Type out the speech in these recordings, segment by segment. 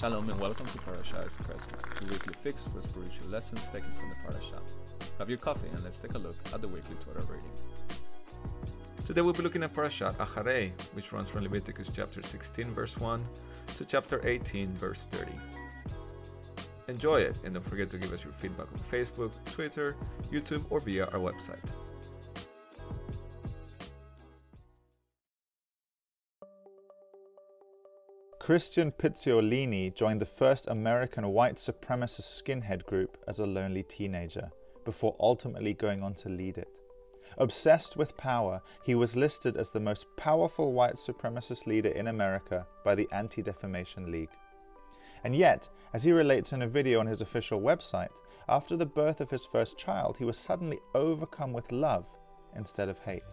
Shalom and welcome to Parasha Espresso, the weekly fix for spiritual lessons taken from the Parasha. Grab your coffee and let's take a look at the weekly Torah reading. Today we'll be looking at Parashat Acharei, which runs from Leviticus chapter 16 verse 1 to chapter 18 verse 30. Enjoy it and don't forget to give us your feedback on Facebook, Twitter, YouTube or via our website. Christian Pizzolini joined the first American white supremacist skinhead group as a lonely teenager, before ultimately going on to lead it. Obsessed with power, he was listed as the most powerful white supremacist leader in America by the Anti-Defamation League. And yet, as he relates in a video on his official website, after the birth of his first child, he was suddenly overcome with love instead of hate.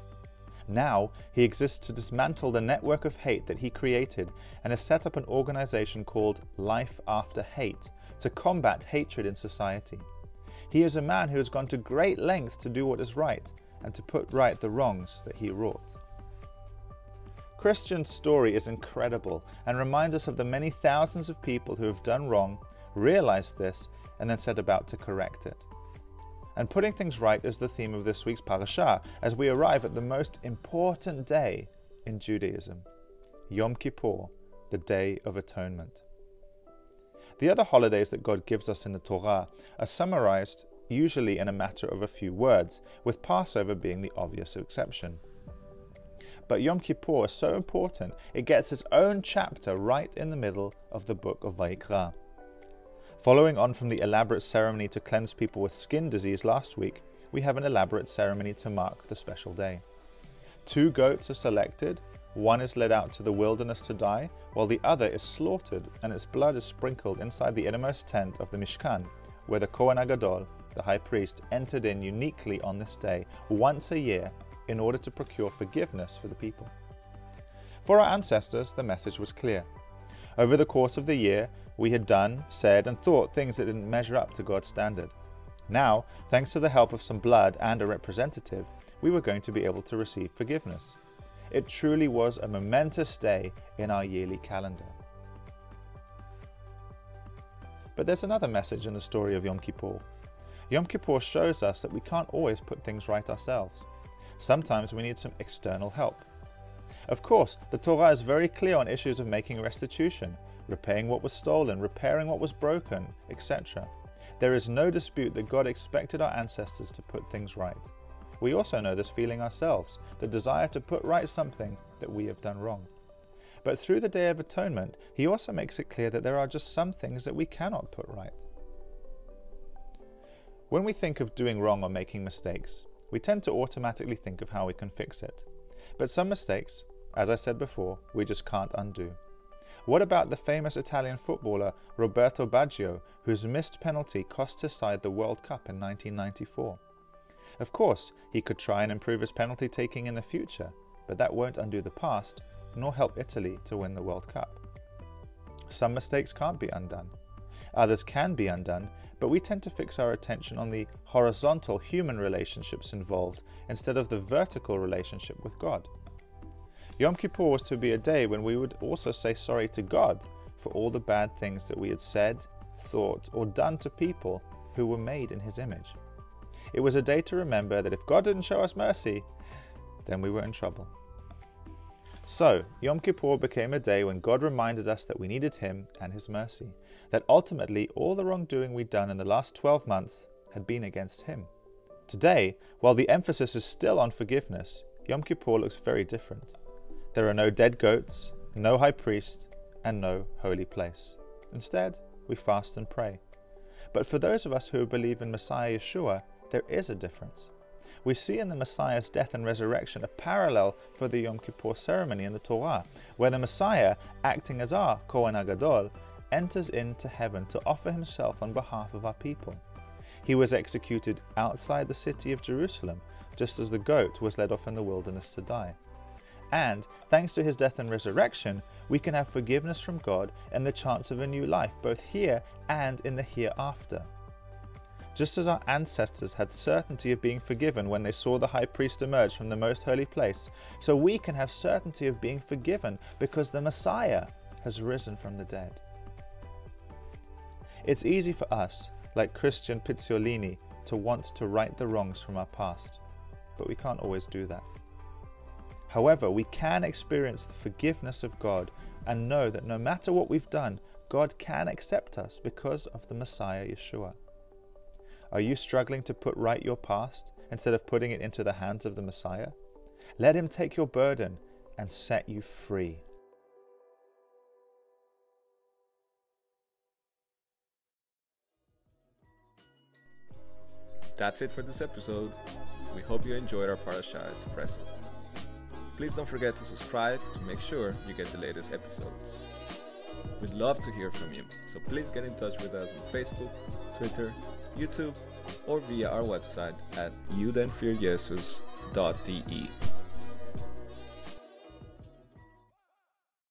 Now, he exists to dismantle the network of hate that he created and has set up an organization called Life After Hate to combat hatred in society. He is a man who has gone to great lengths to do what is right and to put right the wrongs that he wrought. Christian's story is incredible and reminds us of the many thousands of people who have done wrong, realized this, and then set about to correct it. And putting things right is the theme of this week's Parasha, as we arrive at the most important day in Judaism, Yom Kippur, the Day of Atonement. The other holidays that God gives us in the Torah are summarized usually in a matter of a few words, with Passover being the obvious exception. But Yom Kippur is so important, it gets its own chapter right in the middle of the book of Vayikra. Following on from the elaborate ceremony to cleanse people with skin disease last week, we have an elaborate ceremony to mark the special day. 2 goats are selected, one is led out to the wilderness to die, while the other is slaughtered and its blood is sprinkled inside the innermost tent of the Mishkan, where the Kohen HaGadol, the high priest, entered in uniquely on this day, once a year, in order to procure forgiveness for the people. For our ancestors, the message was clear. Over the course of the year, we had done, said, and thought things that didn't measure up to God's standard. Now, thanks to the help of some blood and a representative, we were going to be able to receive forgiveness. It truly was a momentous day in our yearly calendar. But there's another message in the story of Yom Kippur. Yom Kippur shows us that we can't always put things right ourselves. Sometimes we need some external help. Of course, the Torah is very clear on issues of making restitution, repaying what was stolen, repairing what was broken, etc. There is no dispute that God expected our ancestors to put things right. We also know this feeling ourselves, the desire to put right something that we have done wrong. But through the Day of Atonement, he also makes it clear that there are just some things that we cannot put right. When we think of doing wrong or making mistakes, we tend to automatically think of how we can fix it. But some mistakes, as I said before, we just can't undo. What about the famous Italian footballer Roberto Baggio, whose missed penalty cost his side the World Cup in 1994? Of course, he could try and improve his penalty taking in the future, but that won't undo the past, nor help Italy to win the World Cup. Some mistakes can't be undone. Others can be undone, but we tend to fix our attention on the horizontal human relationships involved instead of the vertical relationship with God. Yom Kippur was to be a day when we would also say sorry to God for all the bad things that we had said, thought, or done to people who were made in His image. It was a day to remember that if God didn't show us mercy, then we were in trouble. So, Yom Kippur became a day when God reminded us that we needed Him and His mercy, that ultimately all the wrongdoing we'd done in the last 12 months had been against Him. Today, while the emphasis is still on forgiveness, Yom Kippur looks very different. There are no dead goats, no high priest, and no holy place. Instead, we fast and pray. But for those of us who believe in Messiah Yeshua, there is a difference. We see in the Messiah's death and resurrection a parallel for the Yom Kippur ceremony in the Torah, where the Messiah, acting as our Kohen HaGadol, enters into heaven to offer himself on behalf of our people. He was executed outside the city of Jerusalem, just as the goat was led off in the wilderness to die. And, thanks to his death and resurrection, we can have forgiveness from God and the chance of a new life, both here and in the hereafter. Just as our ancestors had certainty of being forgiven when they saw the high priest emerge from the most holy place, so we can have certainty of being forgiven because the Messiah has risen from the dead. It's easy for us, like Christian Pizziolini, to want to right the wrongs from our past, but we can't always do that. However, we can experience the forgiveness of God and know that no matter what we've done, God can accept us because of the Messiah Yeshua. Are you struggling to put right your past instead of putting it into the hands of the Messiah? Let Him take your burden and set you free. That's it for this episode. We hope you enjoyed our Parasha Espresso. Please don't forget to subscribe to make sure you get the latest episodes. We'd love to hear from you, so please get in touch with us on Facebook, Twitter, YouTube, or via our website at 𝐾𝐜𝐴𝐬𝐡.de.